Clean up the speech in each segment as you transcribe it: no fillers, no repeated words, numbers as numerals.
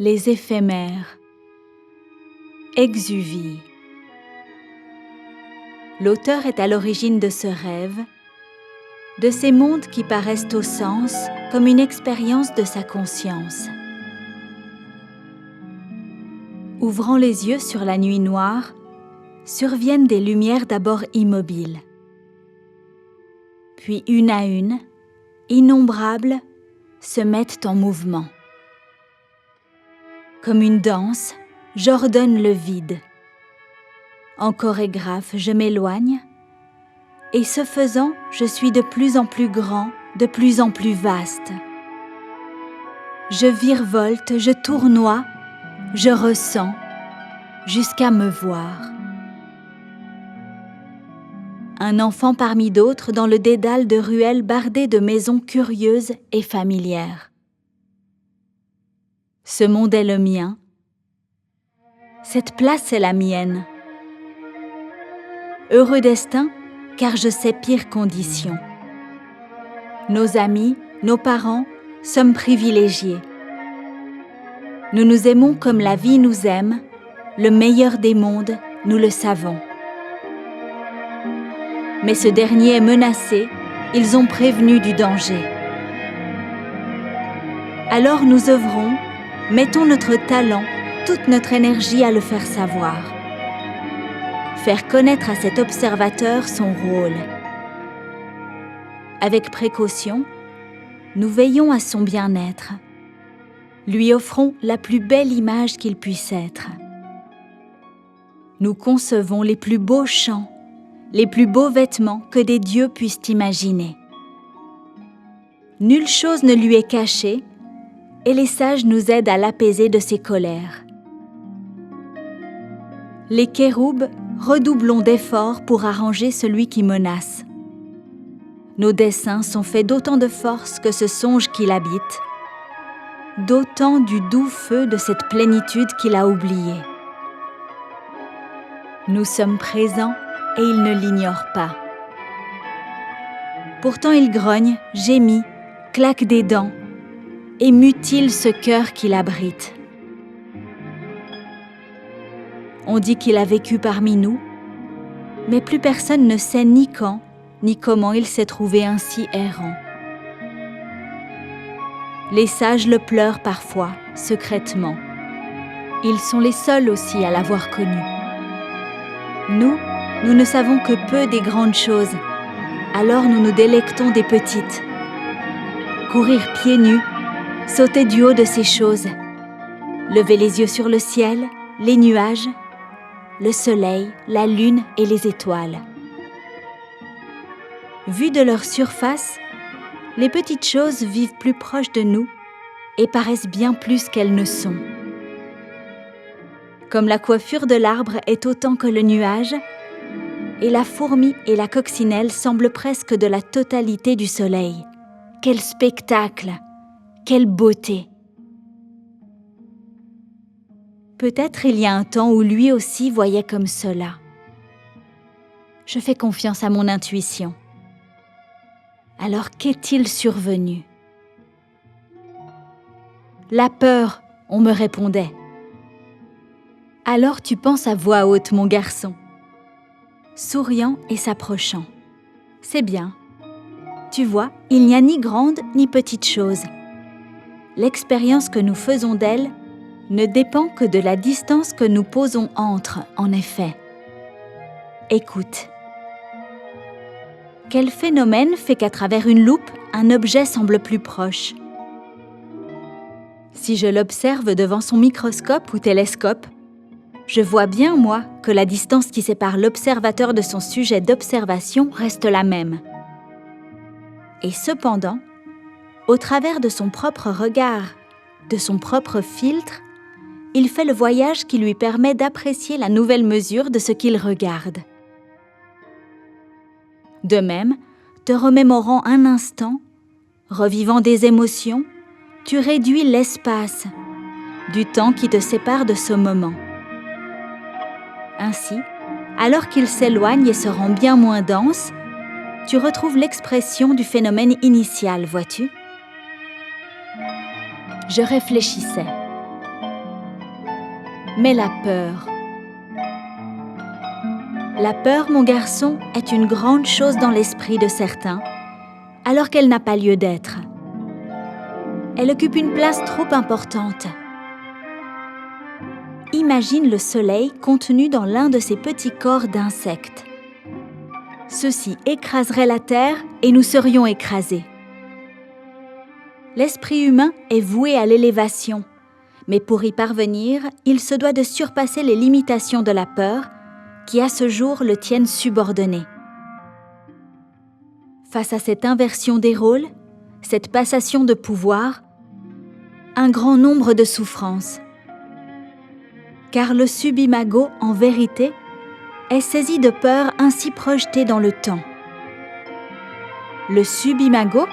Les éphémères. Exuvie. L'auteur est à l'origine de ce rêve, de ces mondes qui paraissent au sens comme une expérience de sa conscience. Ouvrant les yeux sur la nuit noire, surviennent des lumières d'abord immobiles. Puis une à une, innombrables, se mettent en mouvement. Comme une danse, j'ordonne le vide. En chorégraphe, je m'éloigne, et ce faisant, je suis de plus en plus grand, de plus en plus vaste. Je virevolte, je tournoie, je ressens, jusqu'à me voir. Un enfant parmi d'autres dans le dédale de ruelles bardées de maisons curieuses et familières. Ce monde est le mien. Cette place est la mienne. Heureux destin, car je sais pire condition. Nos amis, nos parents, sommes privilégiés. Nous nous aimons comme la vie nous aime, le meilleur des mondes, nous le savons. Mais ce dernier est menacé, ils ont prévenu du danger. Alors nous œuvrons, mettons notre talent, toute notre énergie à le faire savoir. Faire connaître à cet observateur son rôle. Avec précaution, nous veillons à son bien-être. Lui offrons la plus belle image qu'il puisse être. Nous concevons les plus beaux chants, les plus beaux vêtements que des dieux puissent imaginer. Nulle chose ne lui est cachée, et les sages nous aident à l'apaiser de ses colères. Les kéroubes, redoublons d'efforts pour arranger celui qui menace. Nos desseins sont faits d'autant de force que ce songe qui l'habite, d'autant du doux feu de cette plénitude qu'il a oublié. Nous sommes présents et il ne l'ignore pas. Pourtant il grogne, gémit, claque des dents et mutile ce cœur qu'il abrite. On dit qu'il a vécu parmi nous, mais plus personne ne sait ni quand, ni comment il s'est trouvé ainsi errant. Les sages le pleurent parfois, secrètement. Ils sont les seuls aussi à l'avoir connu. Nous ne savons que peu des grandes choses, alors nous nous délectons des petites. Courir pieds nus, sauter du haut de ces choses, lever les yeux sur le ciel, les nuages, le soleil, la lune et les étoiles. Vues de leur surface, les petites choses vivent plus proches de nous et paraissent bien plus qu'elles ne sont. Comme la coiffure de l'arbre est autant que le nuage, et la fourmi et la coccinelle semblent presque de la totalité du soleil. Quel spectacle! Quelle beauté! Peut-être il y a un temps où lui aussi voyait comme cela. Je fais confiance à mon intuition. Alors qu'est-il survenu? La peur, on me répondait. Alors tu penses à voix haute, mon garçon. Souriant et s'approchant. C'est bien. Tu vois, il n'y a ni grande ni petite chose. L'expérience que nous faisons d'elle ne dépend que de la distance que nous posons entre, en effet. Écoute. Quel phénomène fait qu'à travers une loupe, un objet semble plus proche? Si je l'observe devant son microscope ou télescope, je vois bien, moi, que la distance qui sépare l'observateur de son sujet d'observation reste la même. Et cependant, au travers de son propre regard, de son propre filtre, il fait le voyage qui lui permet d'apprécier la nouvelle mesure de ce qu'il regarde. De même, te remémorant un instant, revivant des émotions, tu réduis l'espace, du temps qui te sépare de ce moment. Ainsi, alors qu'il s'éloigne et se rend bien moins dense, tu retrouves l'expression du phénomène initial, vois-tu? Je réfléchissais. mais la peur. La peur, mon garçon, est une grande chose dans l'esprit de certains, alors qu'elle n'a pas lieu d'être. Elle occupe une place trop importante. Imagine le soleil contenu dans l'un de ces petits corps d'insectes. Ceux-ci écraseraient la terre et nous serions écrasés. L'esprit humain est voué à l'élévation, mais pour y parvenir, il se doit de surpasser les limitations de la peur qui à ce jour le tiennent subordonné. Face à cette inversion des rôles, cette passation de pouvoir, un grand nombre de souffrances. Car le subimago, en vérité, est saisi de peur ainsi projetée dans le temps. Le subimago?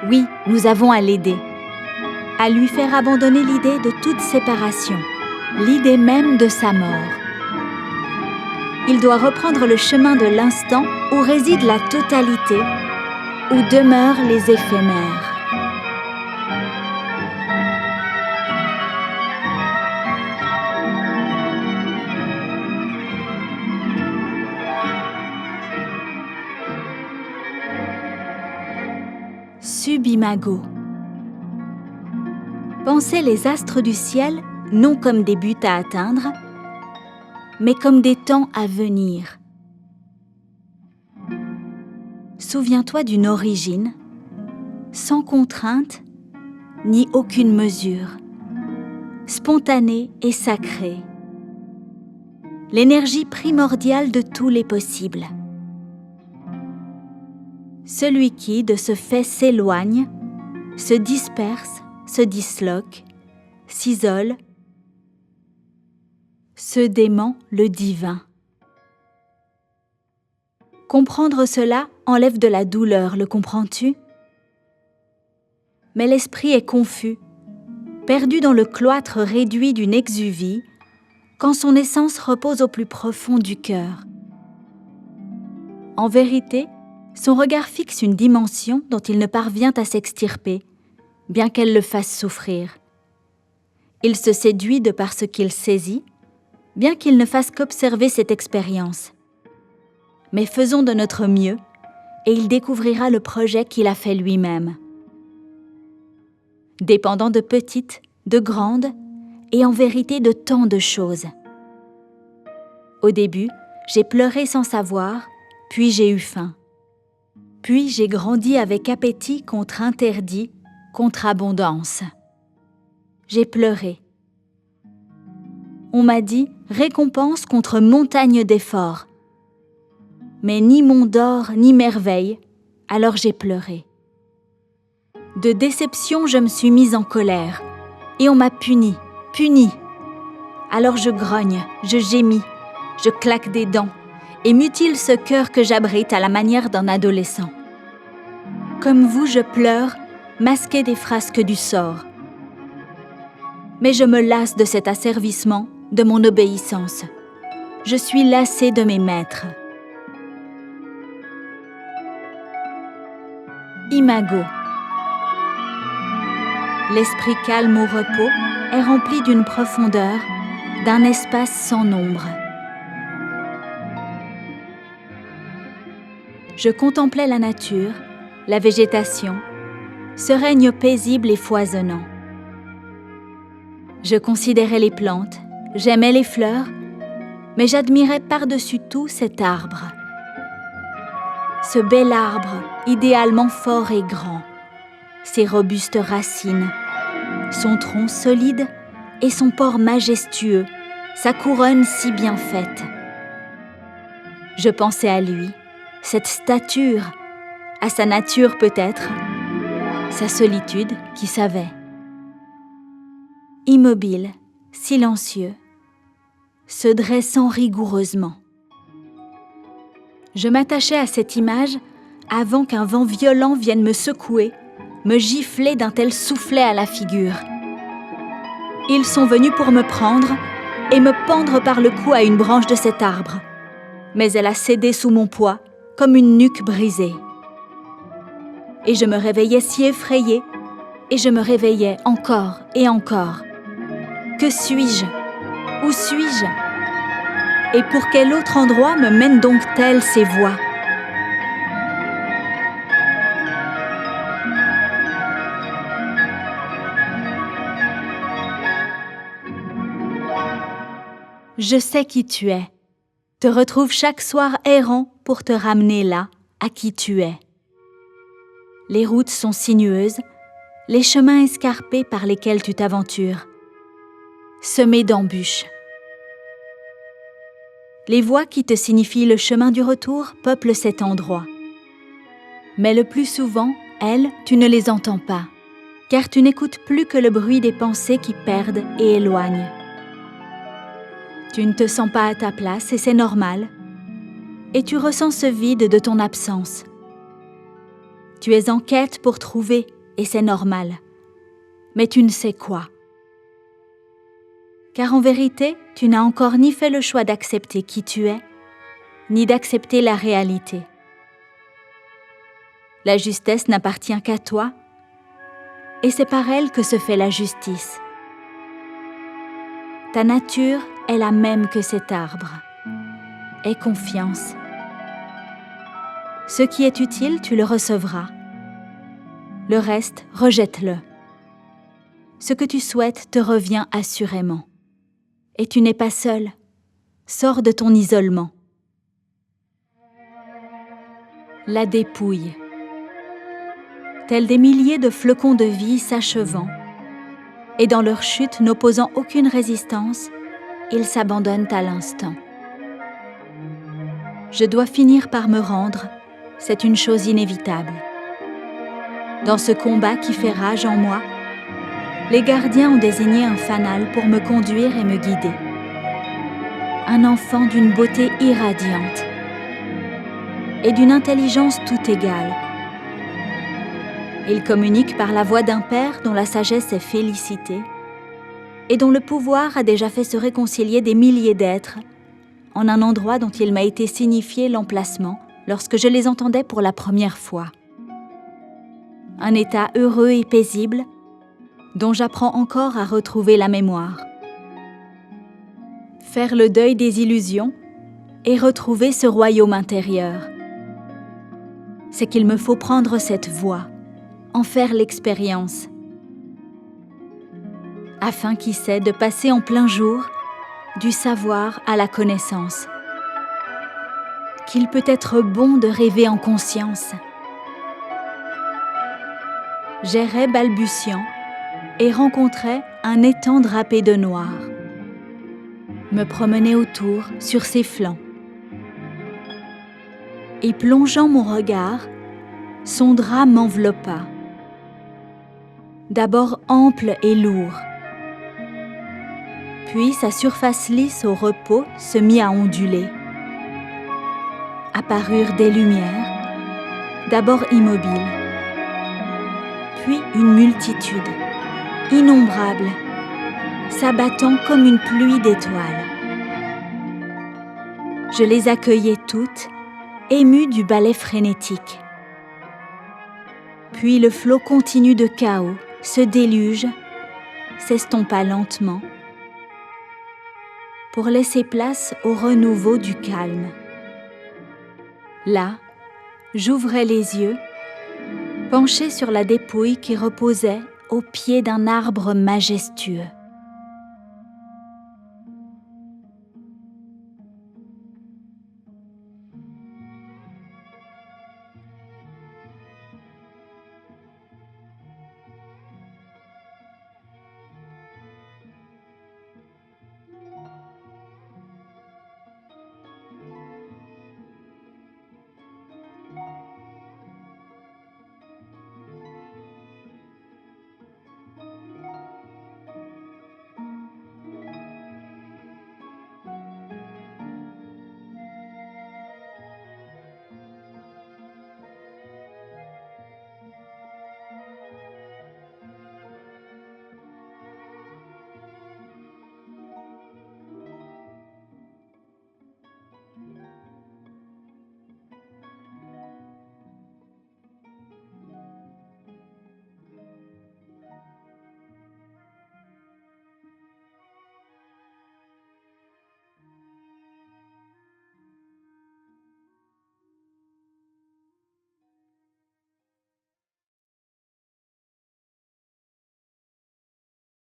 Oui, nous avons à l'aider, à lui faire abandonner l'idée de toute séparation, l'idée même de sa mort. Il doit reprendre le chemin de l'instant où réside la totalité, où demeurent les éphémères. Subimago. Pensez les astres du ciel non comme des buts à atteindre, mais comme des temps à venir. Souviens-toi d'une origine, sans contrainte ni aucune mesure, spontanée et sacrée. L'énergie primordiale de tous les possibles. Celui qui, de ce fait, s'éloigne, se disperse, se disloque, s'isole, se dément le divin. Comprendre cela enlève de la douleur, le comprends-tu? Mais l'esprit est confus, perdu dans le cloître réduit d'une exuvie, quand son essence repose au plus profond du cœur. En vérité, son regard fixe une dimension dont il ne parvient à s'extirper, bien qu'elle le fasse souffrir. Il se séduit de par ce qu'il saisit, bien qu'il ne fasse qu'observer cette expérience. Mais faisons de notre mieux, et il découvrira le projet qu'il a fait lui-même. Dépendant de petites, de grandes, et en vérité de tant de choses. Au début, j'ai pleuré sans savoir, puis j'ai eu faim. Puis j'ai grandi avec appétit contre interdit, contre abondance. J'ai pleuré. On m'a dit récompense contre montagne d'efforts. Mais ni monde d'or, ni merveille, alors j'ai pleuré. De déception, je me suis mise en colère, et on m'a puni. Alors je grogne, je gémis, je claque des dents, et mutile ce cœur que j'abrite à la manière d'un adolescent. Comme vous, je pleure, masqué des frasques du sort. Mais je me lasse de cet asservissement, de mon obéissance. Je suis lassée de mes maîtres. Imago. L'esprit calme au repos est rempli d'une profondeur, d'un espace sans nombre. Je contemplais la nature, la végétation, ce règne paisible et foisonnant. Je considérais les plantes, j'aimais les fleurs, mais j'admirais par-dessus tout cet arbre. Ce bel arbre, idéalement fort et grand, ses robustes racines, son tronc solide et son port majestueux, sa couronne si bien faite. Je pensais à lui, cette stature, à sa nature peut-être, sa solitude, qui savait. Immobile, silencieux, se dressant rigoureusement. Je m'attachais à cette image avant qu'un vent violent vienne me secouer, me gifler d'un tel soufflet à la figure. Ils sont venus pour me prendre et me pendre par le cou à une branche de cet arbre. Mais elle a cédé sous mon poids, comme une nuque brisée. Et je me réveillais si effrayée, et je me réveillais encore et encore. Que suis-je? Où suis-je? Et pour quel autre endroit me mènent donc-elles ces voix? Je sais qui tu es, te retrouve chaque soir errant pour te ramener là, à qui tu es. Les routes sont sinueuses, les chemins escarpés par lesquels tu t'aventures, semés d'embûches. Les voix qui te signifient le chemin du retour peuplent cet endroit. Mais le plus souvent, elles, tu ne les entends pas, car tu n'écoutes plus que le bruit des pensées qui perdent et éloignent. Tu ne te sens pas à ta place et c'est normal. Et tu ressens ce vide de ton absence. Tu es en quête pour trouver et c'est normal. Mais tu ne sais quoi. Car en vérité, tu n'as encore ni fait le choix d'accepter qui tu es, ni d'accepter la réalité. La justesse n'appartient qu'à toi, et c'est par elle que se fait la justice. Ta nature est la même que cet arbre. Aie confiance. Ce qui est utile, tu le recevras. Le reste, rejette-le. Ce que tu souhaites te revient assurément. Et tu n'es pas seul. Sors de ton isolement. La dépouille. Tels des milliers de flocons de vie s'achevant, et dans leur chute n'opposant aucune résistance, ils s'abandonnent à l'instant. Je dois finir par me rendre, c'est une chose inévitable. Dans ce combat qui fait rage en moi, les gardiens ont désigné un fanal pour me conduire et me guider. Un enfant d'une beauté irradiante et d'une intelligence tout égale. Il communique par la voix d'un père dont la sagesse est félicitée et dont le pouvoir a déjà fait se réconcilier des milliers d'êtres en un endroit dont il m'a été signifié l'emplacement lorsque je les entendais pour la première fois. Un état heureux et paisible dont j'apprends encore à retrouver la mémoire. Faire le deuil des illusions et retrouver ce royaume intérieur. C'est qu'il me faut prendre cette voie, en faire l'expérience, afin, qui sait, de passer en plein jour du savoir à la connaissance. Qu'il peut être bon de rêver en conscience. J'errais balbutiant et rencontrais un étang drapé de noir. Me promenais autour, sur ses flancs. Et plongeant mon regard, son drap m'enveloppa. D'abord ample et lourd. Puis sa surface lisse au repos se mit à onduler. Apparurent des lumières, d'abord immobiles, puis une multitude, innombrable, s'abattant comme une pluie d'étoiles. Je les accueillais toutes, émue du ballet frénétique. Puis le flot continu de chaos, ce déluge, s'estompa lentement pour laisser place au renouveau du calme. Là, j'ouvrais les yeux, penchée sur la dépouille qui reposait au pied d'un arbre majestueux.